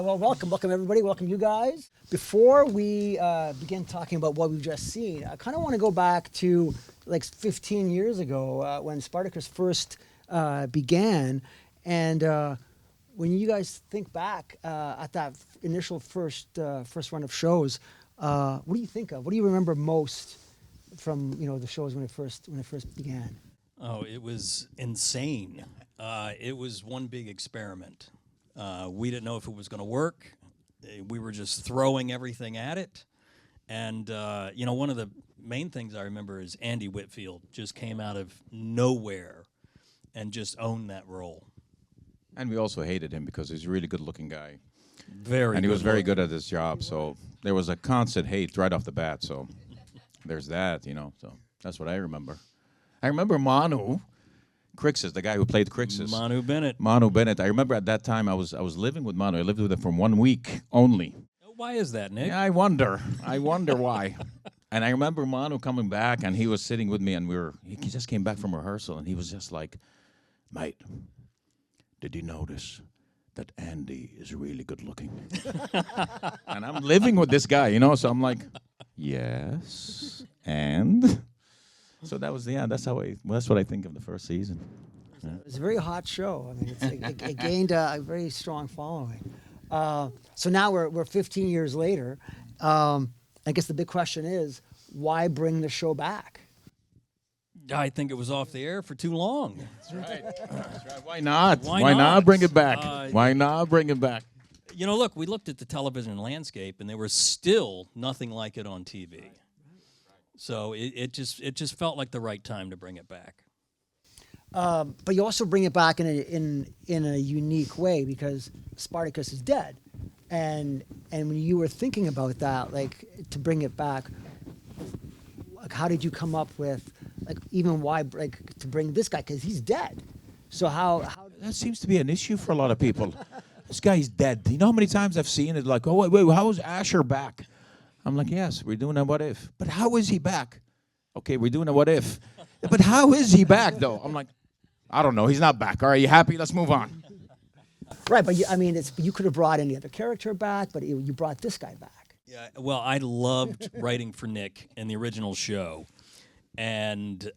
Well, welcome everybody. Welcome you guys. Before we begin talking about what we've just seen, I kind of want to go back to like 15 years ago when Spartacus first began, and when you guys think back at that initial first run of shows, what do you think of? What do you remember most from the shows when it first began? Oh, it was insane. It was one big experiment. We didn't know if it was going to work. We were just throwing everything at it. And, one of the main things I remember is Andy Whitfield just came out of nowhere and just owned that role. And we also hated him because he's a really good-looking guy. And he was very good at his job, so there was a constant hate right off the bat, so there's that, so that's what I remember. I remember Manu Crixus, the guy who played Crixus. Manu Bennett. Manu Bennett. I remember at that time I was living with Manu. I lived with him for 1 week only. Why is that, Nick? Yeah, I wonder why. And I remember Manu coming back, and he was sitting with me, and he just came back from rehearsal, and he was just like, "Mate, did you notice that Andy is really good looking?" And I'm living with this guy, so I'm like, yes, and so that was that's what I think of the first season. Yeah. It was a very hot show. I mean, it gained a very strong following. So now we're 15 years later. I guess the big question is, why bring the show back? I think it was off the air for too long. That's right. Why not? Why not bring it back? Why not bring it back? Look, we looked at the television landscape, and there was still nothing like it on TV. So it just felt like the right time to bring it back. But you also bring it back in a unique way because Spartacus is dead, and when you were thinking about that, like to bring it back, like how did you come up with even why to bring this guy because he's dead? So how that seems to be an issue for a lot of people. This guy's dead. You know how many times I've seen it? Like, oh wait, how is Ashur back? I'm like, yes, we're doing a what if. But how is he back? Okay, we're doing a what if. But how is he back, though? I'm like, I don't know. He's not back. All right, you happy? Let's move on. Right, but you could have brought any other character back, but you brought this guy back. Yeah, well, I loved writing for Nick in the original show. And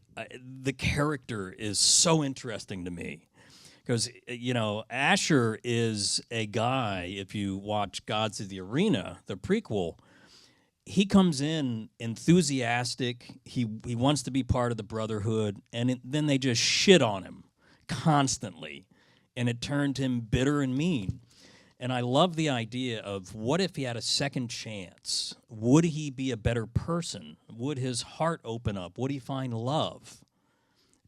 the character is so interesting to me. Because, Ashur is a guy, if you watch Gods of the Arena, the prequel, he comes in enthusiastic. He wants to be part of the Brotherhood, and then they just shit on him constantly, and it turned him bitter and mean. And I love the idea of what if he had a second chance? Would he be a better person? Would his heart open up? Would he find love?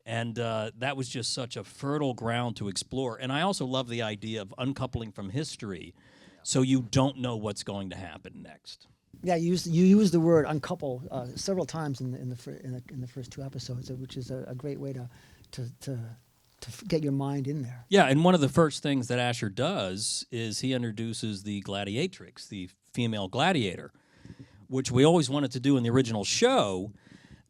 And that was just such a fertile ground to explore. And I also love the idea of uncoupling from history, so you don't know what's going to happen next. Yeah, you used the word uncouple several times in the first two episodes, which is a great way to get your mind in there. Yeah, and one of the first things that Ashur does is he introduces the gladiatrix, the female gladiator, which we always wanted to do in the original show,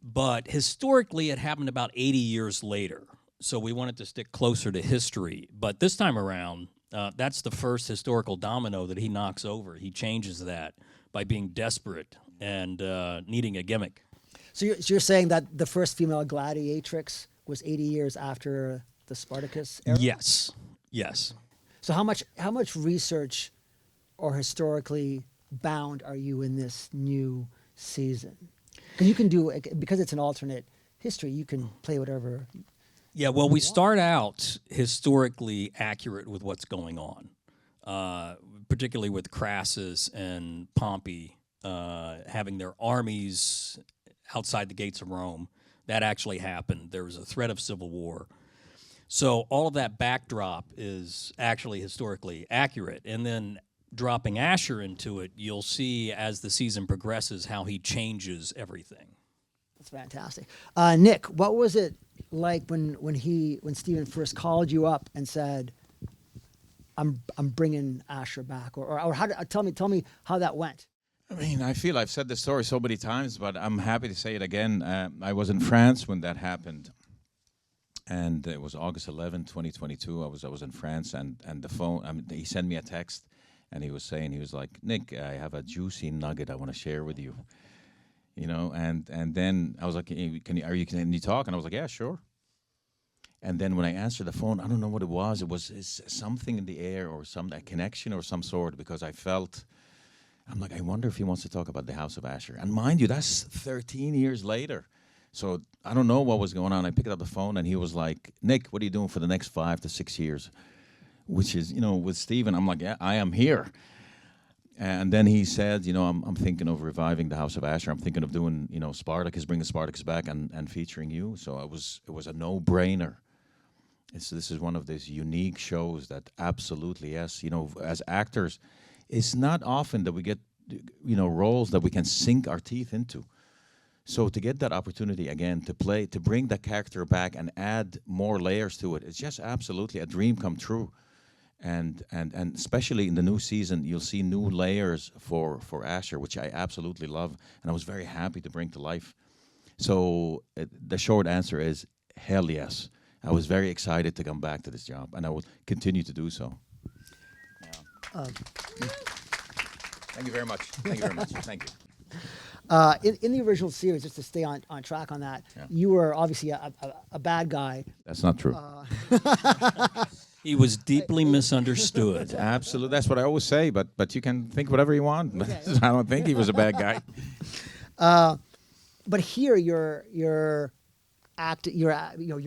but historically it happened about 80 years later, so we wanted to stick closer to history. But this time around, that's the first historical domino that he knocks over. He changes that by being desperate and needing a gimmick. So you're saying that the first female gladiatrix was 80 years after the Spartacus era? Yes. So how much research or historically bound are you in this new season? Because you can do, because it's an alternate history, you can play whatever. Yeah, well, we start out historically accurate with what's going on. Particularly with Crassus and Pompey having their armies outside the gates of Rome. That actually happened. There was a threat of civil war. So all of that backdrop is actually historically accurate. And then dropping Ashur into it, you'll see as the season progresses how he changes everything. That's fantastic. Nick, what was it like when Steven first called you up and said, I'm bringing Ashur back, or how? Tell me how that went. I mean, I feel I've said this story so many times, but I'm happy to say it again. I was in France when that happened, and it was August 11, 2022. I was in France, and the phone. He sent me a text, and he was saying, he was like, Nick, I have a juicy nugget I want to share with you. You know, and then I was like, can you talk? And I was like, yeah, sure. And then when I answered the phone, I don't know what it was. It was something in the air or a connection or some sort, because I'm like, I wonder if he wants to talk about the House of Ashur. And mind you, that's 13 years later. So I don't know what was going on. I picked up the phone and he was like, Nick, what are you doing for the next 5 to 6 years? Which is, with Steven, I'm like, yeah, I am here. And then he said, I'm thinking of reviving the House of Ashur. I'm thinking of doing, Spartacus, bringing Spartacus back and featuring you. So it was a no-brainer. This is one of these unique shows that absolutely, yes, as actors, it's not often that we get, roles that we can sink our teeth into. So to get that opportunity again, to bring the character back and add more layers to it, it's just absolutely a dream come true. And especially in the new season, you'll see new layers for Ashur, which I absolutely love, and I was very happy to bring to life. So the short answer is hell yes. I was very excited to come back to this job, and I will continue to do so. Yeah. Thank you very much. Thank you very much. Thank you. In the original series, just to stay on track on that, you were obviously a bad guy. That's not true. He was deeply misunderstood. Absolutely. That's what I always say, but you can think whatever you want. Okay. I don't think he was a bad guy. But here, you're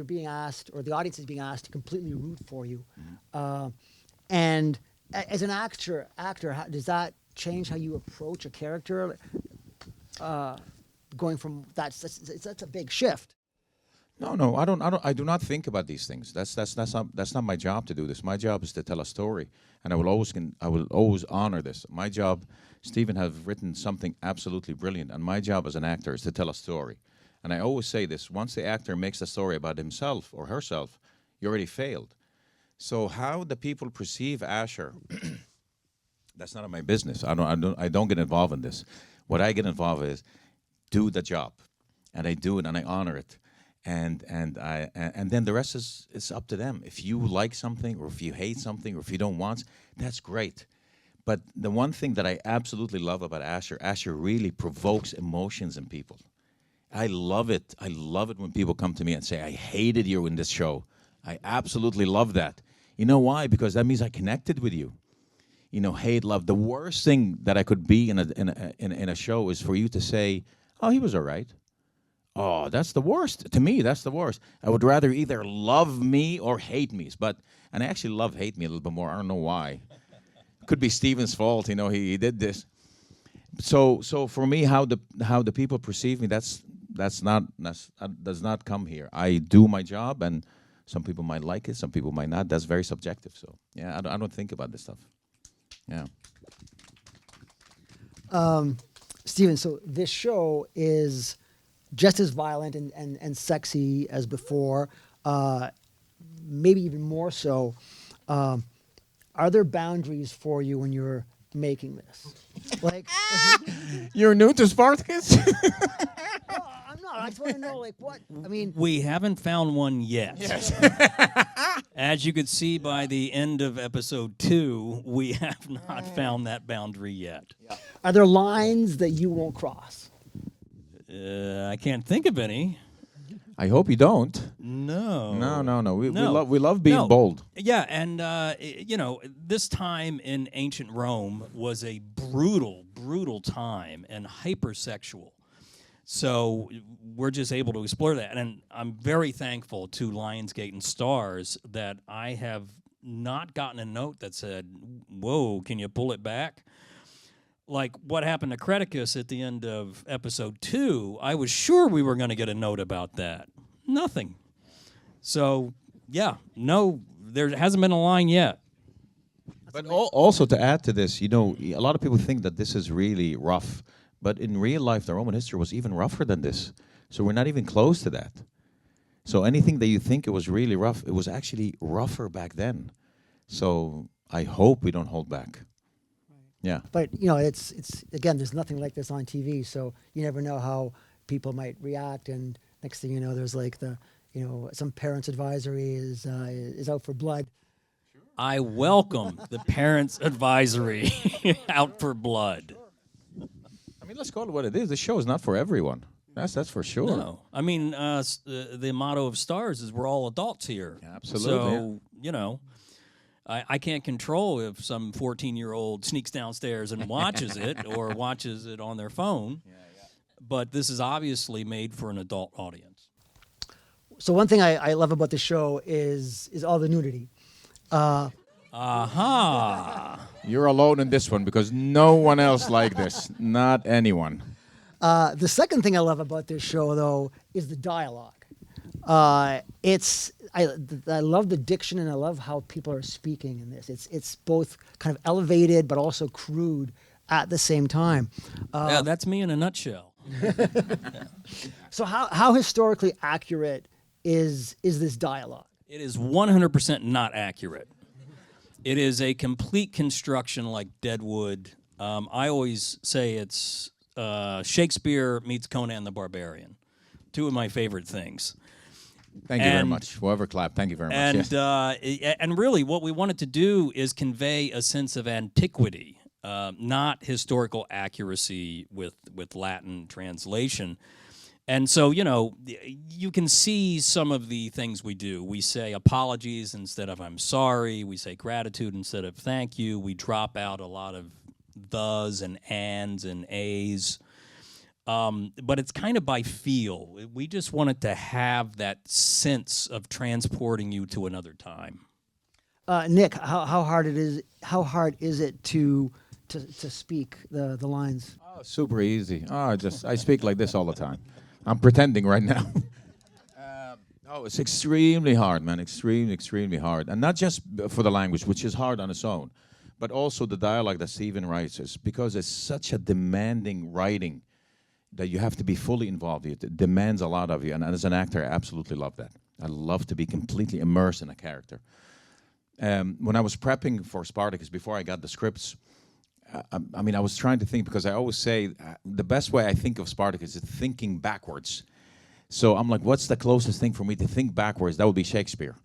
being asked, or the audience is being asked to completely root for you. And as an actor, does that change how you approach a character? Going from that's a big shift. No, I do not think about these things. That's not my job to do this. My job is to tell a story, and I will always honor this. My job, Stephen has written something absolutely brilliant, and my job as an actor is to tell a story. And I always say this: once the actor makes a story about himself or herself, you already failed. So how the people perceive Ashur, that's none of my business. I don't get involved in this. What I get involved is do the job, and I do it and I honor it. And then the rest is up to them. If you like something, or if you hate something, or if you don't want, that's great. But the one thing that I absolutely love about Ashur really provokes emotions in people. I love it. I love it when people come to me and say, I hated you in this show. I absolutely love that. You know why? Because that means I connected with you. Hate, love. The worst thing that I could be in a show is for you to say, oh, he was all right. Oh, that's the worst. To me, that's the worst. I would rather either love me or hate me. And I actually hate me a little bit more. I don't know why. Could be Steven's fault. He did this. So for me, how the people perceive me, that does not come here. I do my job, and some people might like it, some people might not. That's very subjective. So yeah, I don't think about this stuff. Yeah. Steven, so this show is just as violent and sexy as before, maybe even more so. Are there boundaries for you when you're making this? Like, You're new to Spartacus? I'm not. I just want to know, like, what? I mean, We haven't found one yet. Yes. As you could see by the end of episode 2, we have not found that boundary yet. are there lines that you won't cross? I can't think of any. I hope you don't. No. No. No. We love being No. bold. Yeah, and this time in ancient Rome was a brutal time and hypersexual. So we're just able to explore that, and I'm very thankful to Lionsgate and Starz that I have not gotten a note that said, "Whoa, can you pull it back?" Like what happened to Spartacus at the end of episode 2, I was sure we were going to get a note about that. Nothing. So, yeah, no, there hasn't been a line yet. But also to add to this, a lot of people think that this is really rough. But in real life, the Roman history was even rougher than this. So we're not even close to that. So anything that you think it was really rough, it was actually rougher back then. So I hope we don't hold back. Yeah. But it's again, there's nothing like this on TV, so you never know how people might react. And next thing you know, there's like some parents' advisory is out for blood. Sure. I welcome the Parents Advisory Out for Blood. I mean, let's call it what it is. The show is not for everyone. That's for sure. No, I mean the motto of Stars is we're all adults here. Absolutely. So you know, I can't control if some 14-year-old sneaks downstairs and watches it or watches it on their phone. But this is obviously made for an adult audience. So one thing I love about the show is all the nudity. Aha! You're alone in this one because no one else like this. Not anyone. The second thing I love about this show, though, is the dialogue. I love the diction and I love how people are speaking in this. It's both kind of elevated but also crude at the same time. Yeah, that's me in a nutshell. So how historically accurate is this dialogue? It is 100% not accurate. It is a complete construction like Deadwood. I always say it's Shakespeare meets Conan the Barbarian. Two of my favorite things. Thank you very much. Whoever clapped, thank you very much. And Yes. and really, what we wanted to do is convey a sense of antiquity, not historical accuracy with Latin translation. And so, you know, you can see some of the things we do. We say apologies instead of I'm sorry. We say gratitude instead of thank you. We drop out a lot of thes and ands and a's. But it's kind of by feel. We just wanted to have that sense of transporting you to another time. Nick, how hard is it to speak the lines? Oh, super easy. I speak like this all the time. I'm pretending right now. It's extremely hard, man. Extremely hard. And not just for the language, which is hard on its own, but also the dialogue that Stephen writes is because it's such a demanding writing that you have to be fully involved. It demands a lot of you. And as an actor, I absolutely love that. I love to be completely immersed in a character. When I was prepping for Spartacus, before I got the scripts, I was trying to think, because I always say the best way I think of Spartacus is thinking backwards. So I'm like, what's the closest thing for me to think backwards? That would be Shakespeare,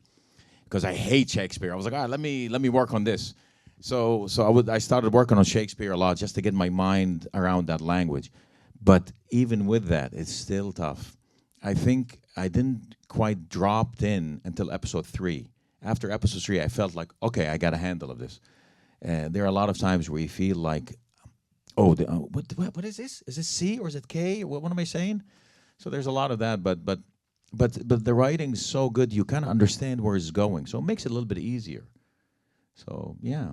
because I hate Shakespeare. I was like, all right, let me work on this. So I started working on Shakespeare a lot just to get my mind around that language. But even with that, it's still tough. I think I didn't quite dropped in until episode 3. After episode 3, I felt like, okay, I got a handle of this. There are a lot of times where you feel like, what is this? Is this C or is it K? What am I saying? So there's a lot of that, but the writing's so good, you kind of understand where it's going. So it makes it a little bit easier. So yeah.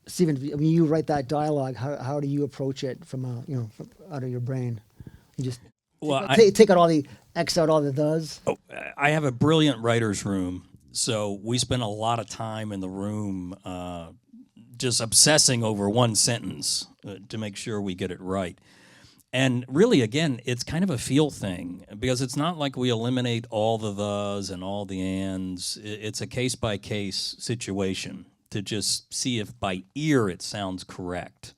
Stephen, I mean, you write that dialogue. How do you approach it from out of your brain? You just take out all the X out all the thes. Oh, I have a brilliant writer's room, so we spend a lot of time in the room just obsessing over one sentence to make sure we get it right. And really, again, it's kind of a feel thing, because it's not like we eliminate all the thes and all the ands. It's a case-by-case situation to just see if by ear it sounds correct.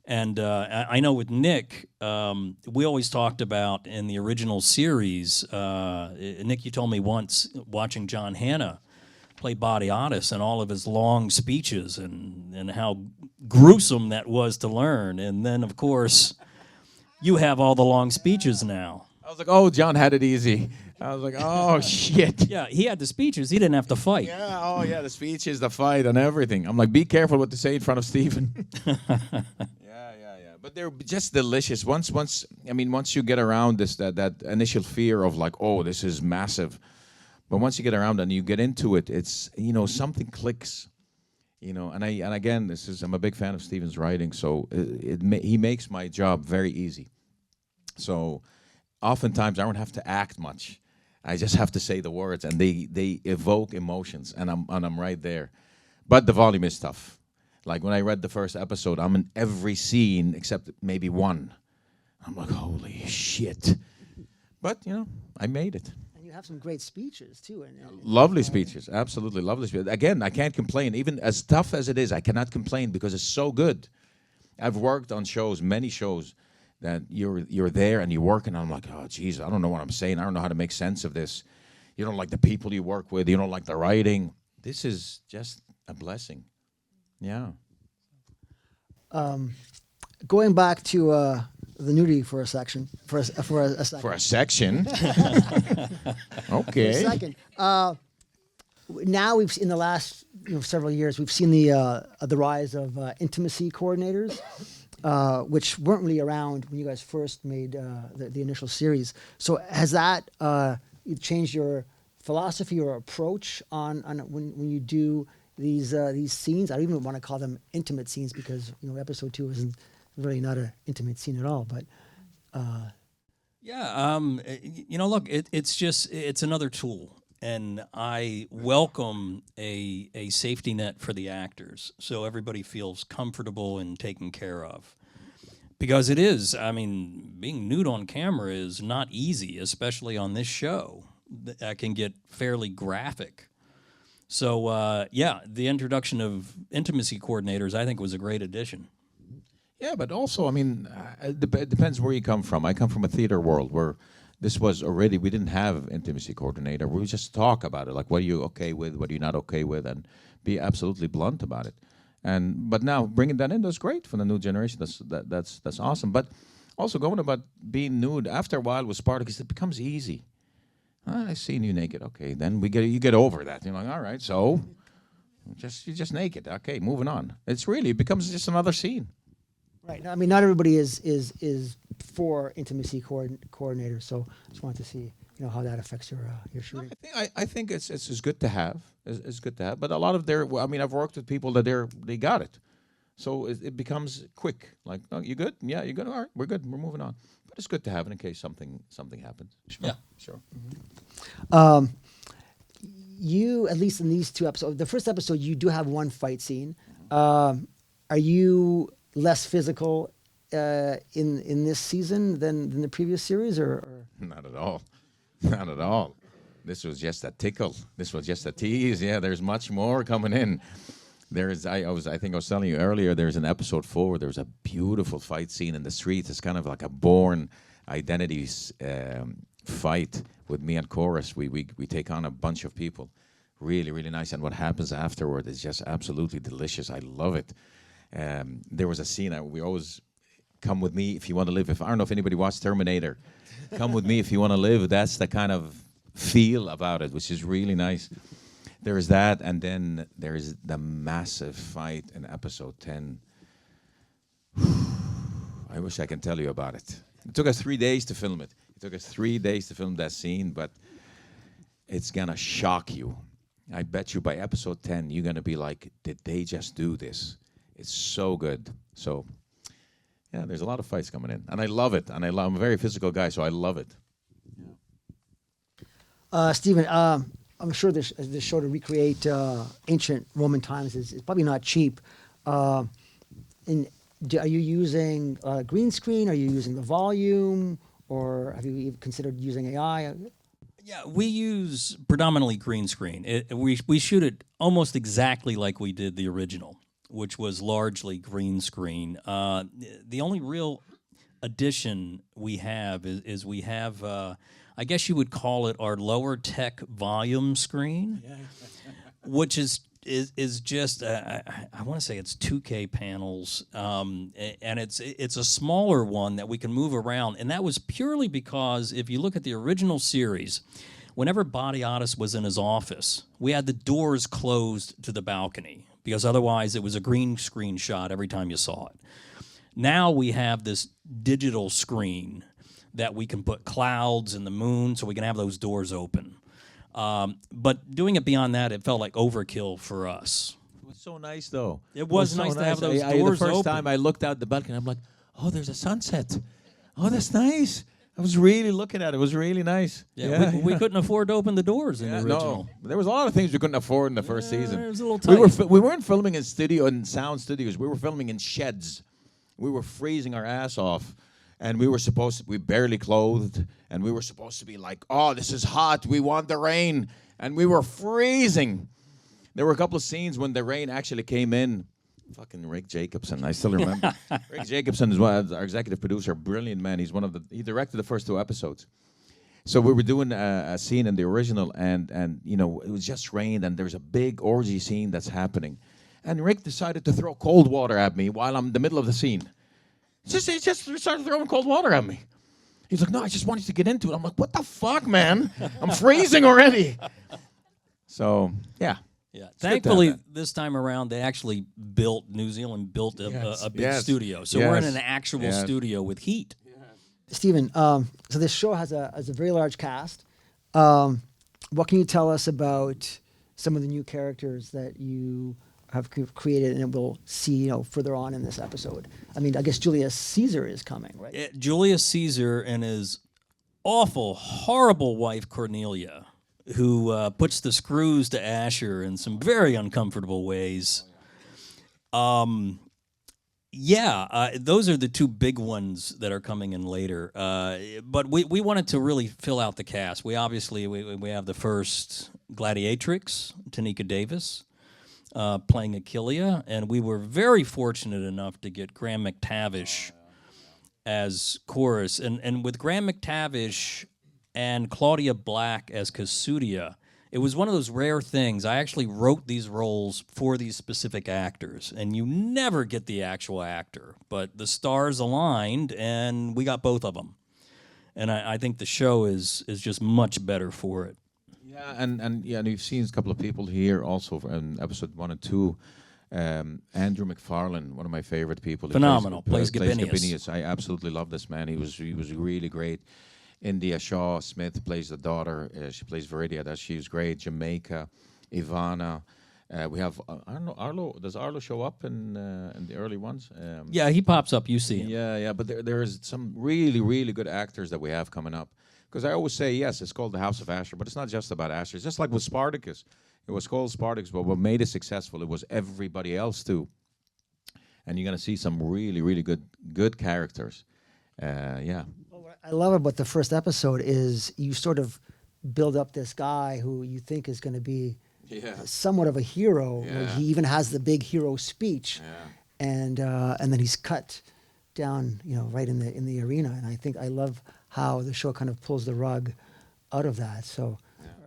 And I know with Nick, we always talked about in the original series, Nick, you told me once, watching John Hannah play Bodiotis and all of his long speeches and how gruesome that was to learn. And then, of course, you have all the long speeches now. I was like, oh, John had it easy. I was like, oh, shit. Yeah, he had the speeches. He didn't have to fight. Yeah, the speeches, the fight, and everything. I'm like, be careful what to say in front of Stephen. Yeah. But they're just delicious. Once you get around that initial fear of like, oh, this is massive. But once you get around and you get into it, it's, something clicks. And again, I'm a big fan of Stephen's writing, so he makes my job very easy. So oftentimes I don't have to act much. I just have to say the words, and they evoke emotions, and I'm right there. But the volume is tough. Like when I read the first episode, I'm in every scene except maybe one. I'm like, holy shit. But, I made it. And you have some great speeches, too. Lovely speeches, absolutely lovely speeches. Again, I can't complain. Even as tough as it is, I cannot complain because it's so good. I've worked on many shows, that you're there and you work, and I'm like, oh, geez, I don't know what I'm saying. I don't know how to make sense of this. You don't like the people you work with. You don't like the writing. this is just a blessing. Yeah. Going back to the nudity for a section, for a second. For a section. For a Okay. second. Now we've in the last several years we've seen the rise of intimacy coordinators, which weren't really around when you guys first made the initial series. So has that changed your philosophy or approach on when you do these scenes? I don't even want to call them intimate scenes because episode 2 isn't really not an intimate scene at all. But Yeah, look, it's another tool, and I welcome a safety net for the actors, so everybody feels comfortable and taken care of. Because it is, being nude on camera is not easy, especially on this show. That can get fairly graphic. So, the introduction of intimacy coordinators, I think, was a great addition. Yeah, but also, it depends where you come from. I come from a theater world where this was already, we didn't have intimacy coordinator. We would just talk about it, like what are you okay with, what are you not okay with, and be absolutely blunt about it. But now bringing that in, that's great for the new generation. That's awesome. But also going about being nude after a while with Spartacus, it becomes easy. I seen you naked. Okay, then you get over that. You're like, all right, so you're just naked. Okay, moving on. It becomes just another scene. right, not everybody is for intimacy coordinators. So just wanted to see how that affects your shooting. I think it's good to have. It's good to have. But a lot of I've worked with people that they got it. So it becomes quick. Like, oh, you good? Yeah, you good? All right, we're good. We're moving on. But it's good to have it in case something happens. Sure. Yeah. Sure. You, at least in these 2 episodes, the first episode, you do have one fight scene. Are you less physical in this season than the previous series, or? Not at all. Not at all. This was just a tickle. This was just a tease. Yeah, there's much more coming in. I think I was telling you earlier, there's an episode 4, there's a beautiful fight scene in the streets. It's kind of like a Bourne Identities fight with me and Chorus. We take on a bunch of people. Really, really nice. And what happens afterward is just absolutely delicious. I love it. There was a scene, we always, come with me if you want to live. I don't know if anybody watched Terminator. Come with me if you want to live. That's the kind of feel about it, which is really nice. There is that, and then there is the massive fight in episode 10. I wish I can tell you about it. It took us 3 days to film it. It took us 3 days to film that scene, but it's going to shock you. I bet you by episode 10, you're going to be like, did they just do this? It's so good. So, yeah, there's a lot of fights coming in, and I love it. And I'm a very physical guy, so I love it. Stephen, I'm sure this show to recreate ancient Roman times is probably not cheap. Are you using green screen? Are you using the volume? Or have you even considered using AI? Yeah, we use predominantly green screen. We shoot it almost exactly like we did the original, which was largely green screen. The only real addition we have is we have, I guess you would call it our lower tech volume screen, which is just I want to say it's 2K panels, and it's a smaller one that we can move around, and that was purely because if you look at the original series, whenever Borys was in his office, we had the doors closed to the balcony because otherwise it was a green screen shot every time you saw it. Now we have this digital screen that we can put clouds and the moon so we can have those doors open. But doing it beyond that, it felt like overkill for us. It was so nice, though. It was so nice to have those doors The first open. time I looked out the balcony, I'm like, oh, there's a sunset. Oh, that's nice. I was really looking at it. It was really nice. Yeah, we couldn't afford to open the doors in the original. No, there was a lot of things we couldn't afford in the first season. It was a little tight. We weren't filming in sound studios. We were filming in sheds. We were freezing our ass off, and we barely clothed, and we were supposed to be like, oh, this is hot. We want the rain, and we were freezing. There were a couple of scenes when the rain actually came in. Fucking Rick Jacobson, I still remember. Rick Jacobson is our executive producer, brilliant man. He directed the first 2 episodes. So we were doing a scene in the original, and you know, it was just rained, and there's a big orgy scene that's happening, and Rick decided to throw cold water at me while I'm in the middle of the scene. He just started throwing cold water at me. He's like, "No, I just wanted to get into it." I'm like, "What the fuck, man? I'm freezing already." So yeah. Yeah. good to have Thankfully, that. this time around, they actually New Zealand built a big Yes. studio. So we're in Yes. an actual Yes. studio with heat. Stephen, so this show has a very large cast. What can you tell us about some of the new characters that you have created and we'll see, further on in this episode? I mean, I guess Julius Caesar is coming, right? Julius Caesar and his awful, horrible wife, Cornelia, who puts the screws to Ashur in some very uncomfortable ways. Those are the two big ones that are coming in later. But we wanted to really fill out the cast. We obviously we have the first gladiatrix, Tanika Davis, playing Achillia, and we were very fortunate enough to get Graham McTavish as chorus. And with Graham McTavish and Claudia Black as Kasudia, it was one of those rare things. I actually wrote these roles for these specific actors, and you never get the actual actor, but the stars aligned, and we got both of them. And I think the show is just much better for it. Yeah, and you've seen a couple of people here also in episode 1 and 2. Andrew McFarlane, one of my favorite people. He Phenomenal. Plays plays Gabinius. I absolutely love this man. He was really great. India Shaw Smith plays the daughter. She plays Viridia. She's great. Jamaica, Ivana. We have I don't know, Arlo. Does Arlo show up in the early ones? Yeah, he pops up. You see him. Yeah. But there is some really good actors that we have coming up. Because I always say, yes, it's called the House of Ashur, but it's not just about Ashur. It's just like with Spartacus. It was called Spartacus, but what made it successful, it was everybody else too. And you're going to see some really good characters. Yeah. What I love about the first episode is you sort of build up this guy who you think is going to be somewhat of a hero. Yeah. He even has the big hero speech, Yeah. and then he's cut down, right in the arena. And I love how the show kind of pulls the rug out of that. So,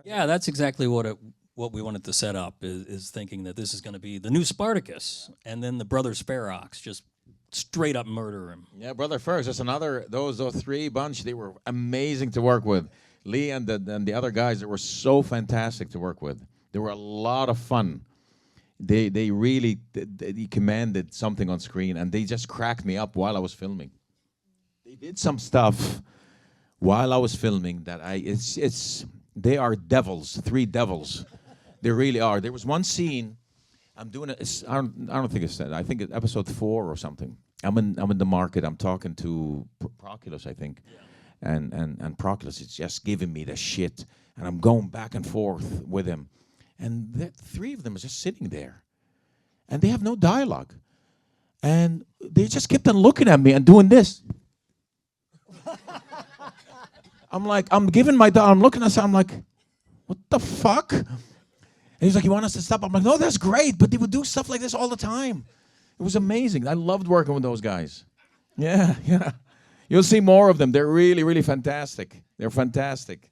Yeah, that's exactly what we wanted to set up, is thinking that this is going to be the new Spartacus, and then the brothers Ferox just straight up murder him. Yeah, Brother First. That's another, those three bunch, they were amazing to work with. Lee and the other guys that were so fantastic to work with. They were a lot of fun. They really they commanded something on screen, and they just cracked me up while I was filming. They did some stuff while I was filming that they are devils, three devils. They really are. There was one scene. I'm doing it. I don't think it's that. I think it's episode 4 or something. I'm in the market. I'm talking to Proculus, I think, and Proculus is just giving me the shit, and I'm going back and forth with him, and the three of them are just sitting there, and they have no dialogue, and they just kept on looking at me and doing this. I'm like, I'm looking at I'm like, what the fuck? And he's like, you want us to stop? I'm like, no, that's great. But they would do stuff like this all the time. It was amazing. I loved working with those guys. Yeah. You'll see more of them. They're really fantastic. They're fantastic.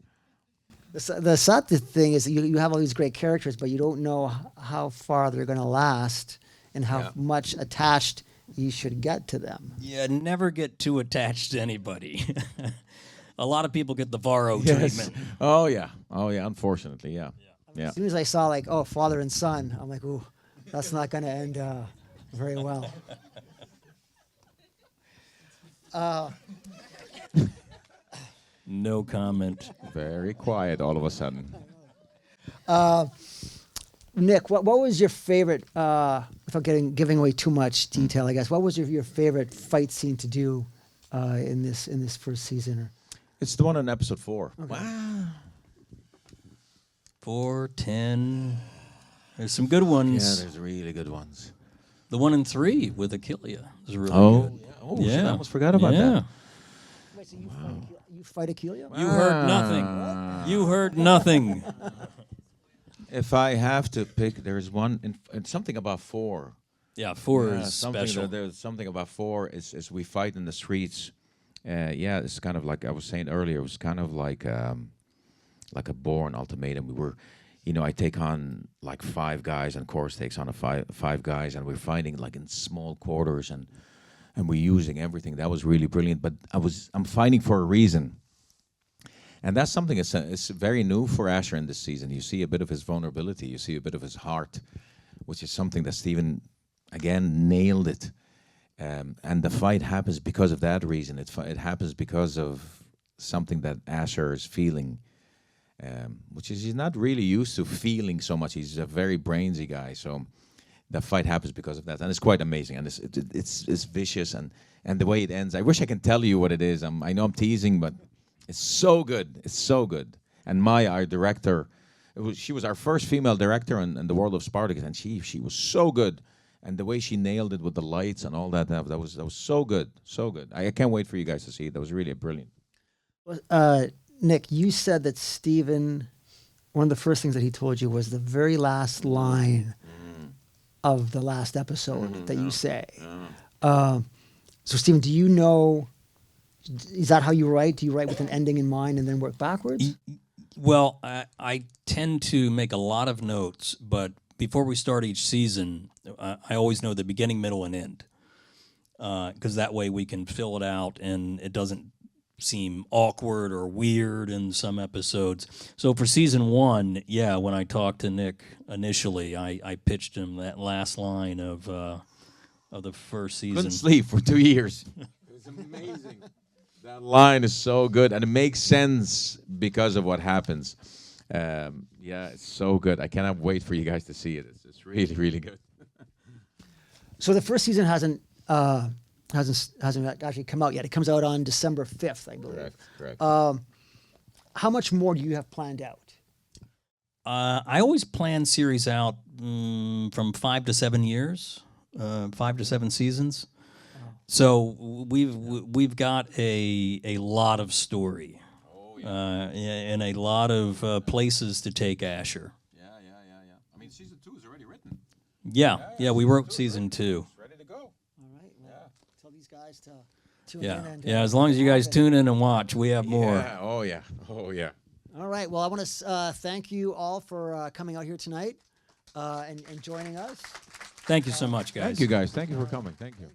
the sad thing is you have all these great characters, but you don't know how far they're going to last and how much attached you should get to them. Yeah, never get too attached to anybody. A lot of people get the Varro treatment. Oh yeah. Unfortunately, yeah. As soon as I saw father and son, I'm like, ooh, that's not going to end very well. No comment. Very quiet all of a sudden. Nick, what was your favorite? Without giving away too much detail, I guess. What was your favorite fight scene to do in this first season? It's the one in episode 4. Okay. Wow. 4, 10. There's some good ones. Yeah, there's really good ones. The 1 and 3 with Achillia is really good. Yeah. Oh, shit, I almost forgot about that. Wait, so you fight Achillia? You heard nothing. You heard nothing. If I have to pick, there's one, and something about 4. Yeah, 4 is something special. There's something about 4 is we fight in the streets Yeah, it's kind of like I was saying earlier. It was kind of like a Bourne ultimatum. We were, I take on like 5 guys, and Chorus takes on five guys, and we're fighting like in small quarters, and we're using everything. That was really brilliant. But I'm fighting for a reason, and that's something it's very new for Ashur in this season. You see a bit of his vulnerability. You see a bit of his heart, which is something that Stephen again nailed it. And the fight happens because of that reason. It happens because of something that Ashur is feeling, which is he's not really used to feeling so much. He's a very brainsy guy, so the fight happens because of that, and it's quite amazing. And it's vicious, and the way it ends. I wish I can tell you what it is. I know I'm teasing, but it's so good. It's so good. And Maya, our director, she was our first female director in the world of Spartacus, and she was so good. And the way she nailed it with the lights and all that was so good, so good. I can't wait for you guys to see it. That was really brilliant. Well, Nick, you said that Stephen, one of the first things that he told you was the very last line of the last episode that you say. So, Stephen, do you know, is that how you write? Do you write with an ending in mind and then work backwards? Well, I tend to make a lot of notes, but before we start each season, I always know the beginning, middle, and end, because that way we can fill it out and it doesn't seem awkward or weird in some episodes. So for season 1, yeah, when I talked to Nick initially, I pitched him that last line of the first season. Couldn't sleep for 2 years. It was amazing. That line is so good, and it makes sense because of what happens. Yeah, it's so good. I cannot wait for you guys to see it. It's really, really good. So the first season hasn't actually come out yet. It comes out on December 5th, I believe. Correct. How much more do you have planned out? I always plan series out from 5 to 7 years, 5 to 7 seasons. So we've got a lot of story. And a lot of places to take Ashur. Yeah. I mean, season 2 is already written. Yeah, we wrote season 2. It's ready to go. All right. Well, tell these guys to tune Yeah, in. And, as long as you guys tune in and watch, we have more. Yeah. Oh yeah. All right. Well, I want to thank you all for coming out here tonight and joining us. Thank you so much, guys. Thank you guys. Thank you for coming. Thank you.